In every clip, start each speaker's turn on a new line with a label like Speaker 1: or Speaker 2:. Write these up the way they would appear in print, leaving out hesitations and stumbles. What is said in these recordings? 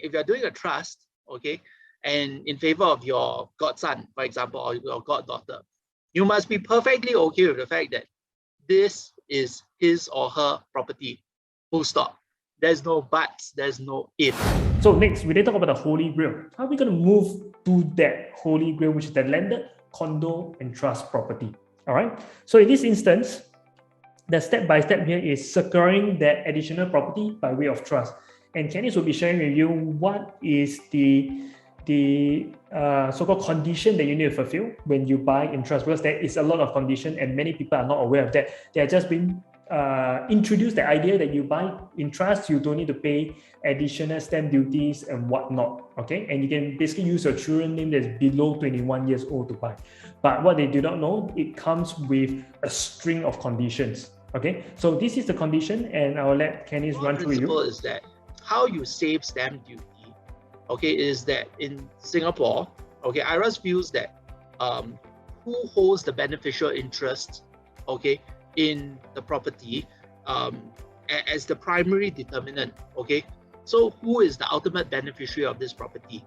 Speaker 1: if you're doing a trust, okay, and in favor of your godson, for example, or your goddaughter, you must be perfectly okay with the fact that this is his or her property. Full stop. There's no buts, there's no if.
Speaker 2: So next, we then talk about the Holy Grail. How are we going to move to that Holy Grail, which is the landed condo and trust property? All right. So in this instance, the step-by-step here is securing that additional property by way of trust. And Cannis will be sharing with you what is the so-called condition that you need to fulfill when you buy in trust, because there is a lot of condition and many people are not aware of that. They are just been introduced the idea that you buy in trust, you don't need to pay additional stamp duties and whatnot, okay? And you can basically use your children's name that's below 21 years old to buy. But what they do not know, it comes with a string of conditions, okay? So this is the condition, and I'll let Cannis run through you.
Speaker 1: The principle is that how you save stamp duty, okay, is that in Singapore, okay, IRAS feels that who holds the beneficial interest, okay, in the property as the primary determinant, okay? So who is the ultimate beneficiary of this property?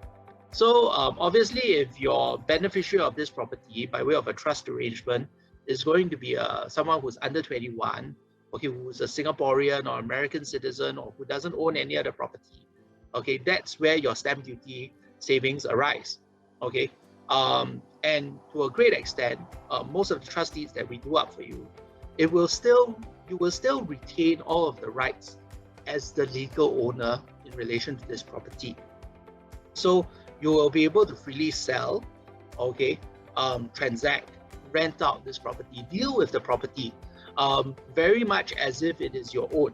Speaker 1: So obviously, if your beneficiary of this property by way of a trust arrangement is going to be someone who's under 21, okay, who's a Singaporean or American citizen or who doesn't own any other property, okay, that's where your stamp duty savings arise, okay? And to a great extent, most of the trust deeds that we do up for you, you will still retain all of the rights as the legal owner in relation to this property. So you will be able to freely sell, okay, transact, rent out this property, deal with the property, very much as if it is your own.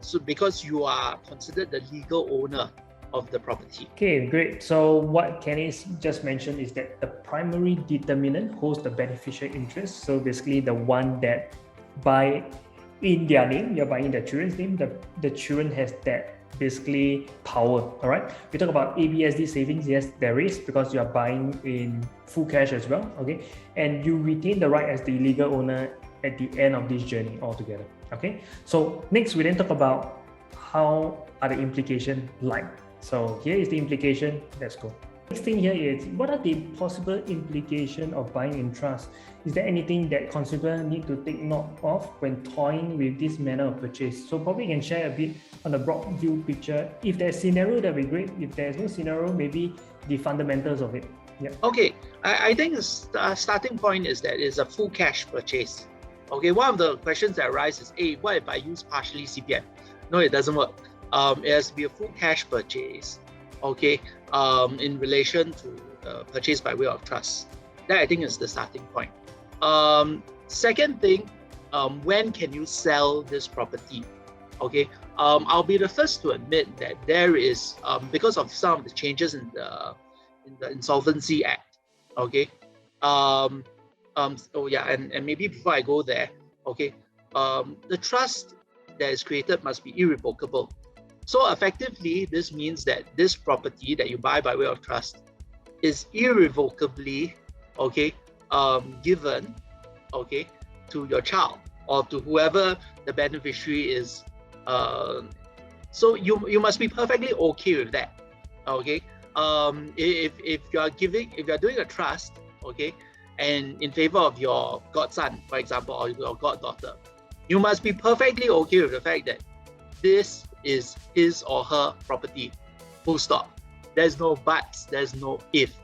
Speaker 1: So because you are considered the legal owner of the property.
Speaker 2: Okay, great. So what Cannis just mentioned is that the primary determinant holds the beneficial interest. So basically the one that by in their name, you're buying the children's name, the children has that basically power, all right? We talk about ABSD savings, yes, there is, because you are buying in full cash as well, okay? And you retain the right as the legal owner at the end of this journey altogether, okay? So next, we then talk about how are the implications like. So here is the implication, let's go. Next thing here is, what are the possible implications of buying in trust? Is there anything that consumer need to take note of when toying with this manner of purchase? So probably you can share a bit on the broad view picture. If there's scenario, that'd be great. If there's no scenario, maybe the fundamentals of it. Yeah.
Speaker 1: Okay, I think the starting point is that it's a full cash purchase. Okay, one of the questions that arise is, hey, what if I use partially CPF? No, it doesn't work. It has to be a full cash purchase, okay, in relation to the purchase by way of trust. That I think is the starting point. Second thing, when can you sell this property? Okay, I'll be the first to admit that there is, because of some of the changes in the Insolvency Act, okay, oh yeah, and maybe before I go there, okay, the trust that is created must be irrevocable. So effectively, this means that this property that you buy by way of trust is irrevocably, okay, given, okay, to your child or to whoever the beneficiary is. So you must be perfectly okay with that, okay. If you're doing a trust, okay, and in favor of your godson, for example, or your goddaughter, you must be perfectly okay with the fact that this is his or her property, full stop. There's no buts, there's no if,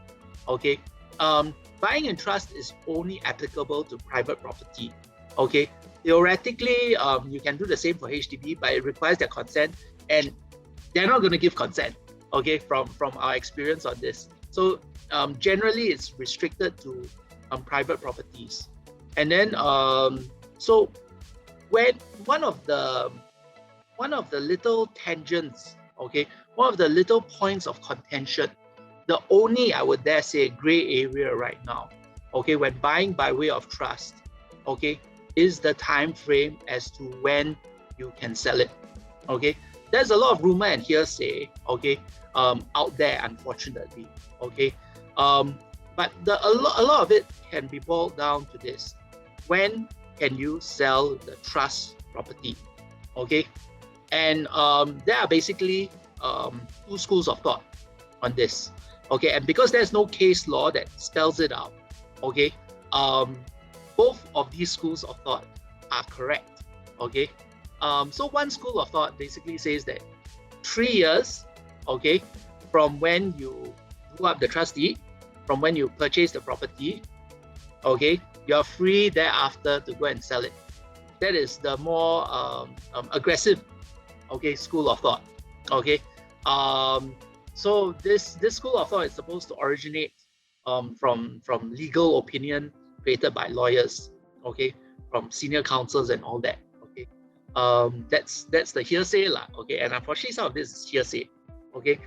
Speaker 1: okay? Buying in trust is only applicable to private property, okay? Theoretically, you can do the same for HDB, but it requires their consent, and they're not going to give consent, okay, from our experience on this. So generally, it's restricted to private properties. And then, so when one of the little tangents, okay, one of the little points of contention, the only, I would dare say, gray area right now, okay, when buying by way of trust, okay, is the time frame as to when you can sell it, okay? There's a lot of rumor and hearsay, okay, out there, unfortunately, okay? But a lot of it can be boiled down to this. When can you sell the trust property, okay? And there are basically two schools of thought on this. Okay, and because there's no case law that spells it out, okay, both of these schools of thought are correct. Okay, so one school of thought basically says that 3 years, okay, from when you do up the trust deed, from when you purchase the property, okay, you're free thereafter to go and sell it. That is the more aggressive, okay, school of thought. Okay, so this school of thought is supposed to originate from legal opinion created by lawyers, okay, from senior counsels and all that. Okay, that's the hearsay lah. Okay, and unfortunately some of this is hearsay. Okay,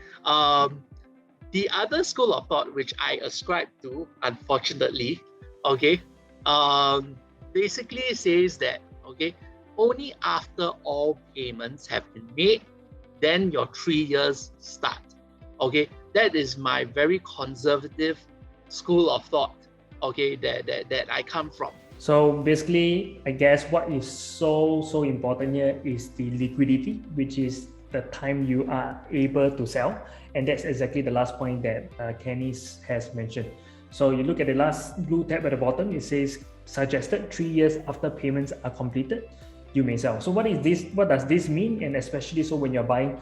Speaker 1: the other school of thought which I ascribe to, unfortunately, okay, basically says that, okay, only after all payments have been made, then your 3 years start. Okay, that is my very conservative school of thought, okay, that I come from.
Speaker 2: So basically, I guess what is so important here is the liquidity, which is the time you are able to sell. And that's exactly the last point that Cannis has mentioned. So you look at the last blue tab at the bottom, it says suggested 3 years after payments are completed, you may sell. So what is this? What does this mean? And especially so when you're buying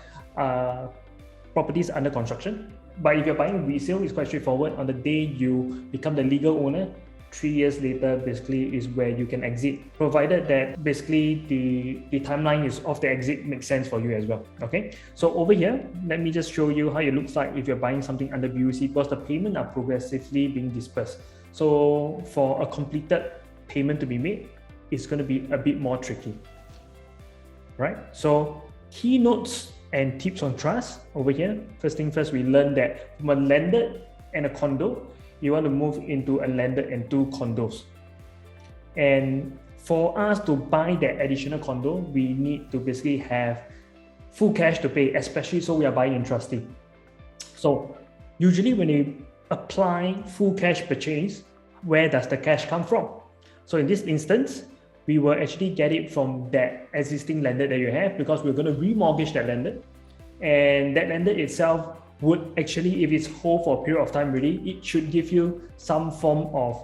Speaker 2: properties under construction. But if you're buying resale, it's quite straightforward. On the day you become the legal owner, 3 years later basically is where you can exit, provided that basically the timeline is of the exit makes sense for you as well. Okay, so over here, let me just show you how it looks like if you're buying something under BUC, because the payments are progressively being dispersed. So for a completed payment to be made, it's going to be a bit more tricky, right? So keynotes and tips on trust over here. First thing first, we learned that from a landed and a condo, you want to move into a landed and 2 condos. And for us to buy that additional condo, we need to basically have full cash to pay, especially so we are buying in trust deed. So usually when you apply full cash purchase, where does the cash come from? So in this instance, we will actually get it from that existing landed that you have, because we're going to remortgage that landed, and that landed itself would actually, if it's whole for a period of time really, it should give you some form of,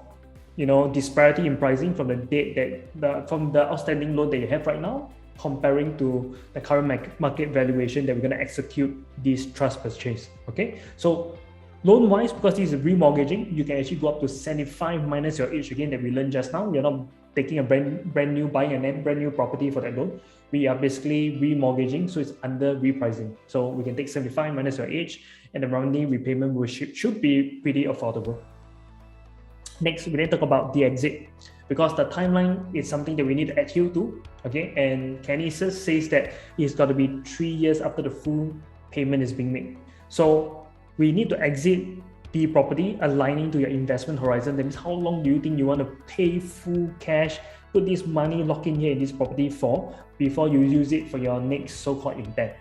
Speaker 2: you know, disparity in pricing from the date that from the outstanding loan that you have right now, comparing to the current market valuation that we're going to execute this trust purchase. Okay, so loan wise, because this is remortgaging, you can actually go up to 75 minus your age again that we learned just now. You're not taking a brand new, buying a brand new property for that loan. We are basically remortgaging, so it's under repricing. So we can take 75 minus your age, and the monthly repayment should be pretty affordable. Next, we then talk about the exit, because the timeline is something that we need to adhere to. Okay, and Cannis says that it's got to be 3 years after the full payment is being made. So we need to exit the property aligning to your investment horizon. That means how long do you think you want to pay full cash, put this money, lock in here in this property for, before you use it for your next so-called intent.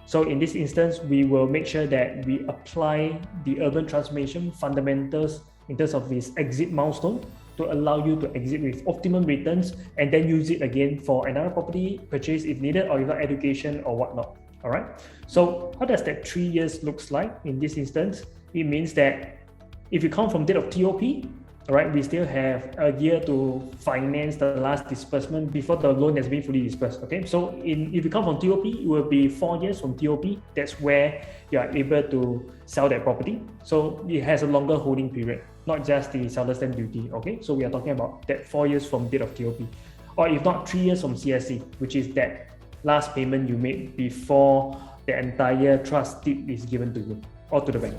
Speaker 2: So in this instance, we will make sure that we apply the urban transformation fundamentals in terms of this exit milestone to allow you to exit with optimum returns, and then use it again for another property purchase if needed, or even education or whatnot. All right. So how does that 3 years looks like in this instance? It means that if you count from date of TOP, all right, we still have a year to finance the last disbursement before the loan has been fully disbursed. Okay, so if you count from TOP, it will be 4 years from TOP. That's where you are able to sell that property. So it has a longer holding period, not just the seller stamp duty. Okay, so we are talking about that 4 years from date of TOP, or if not 3 years from CSC, which is that last payment you made before the entire trust deed is given to you or to the bank.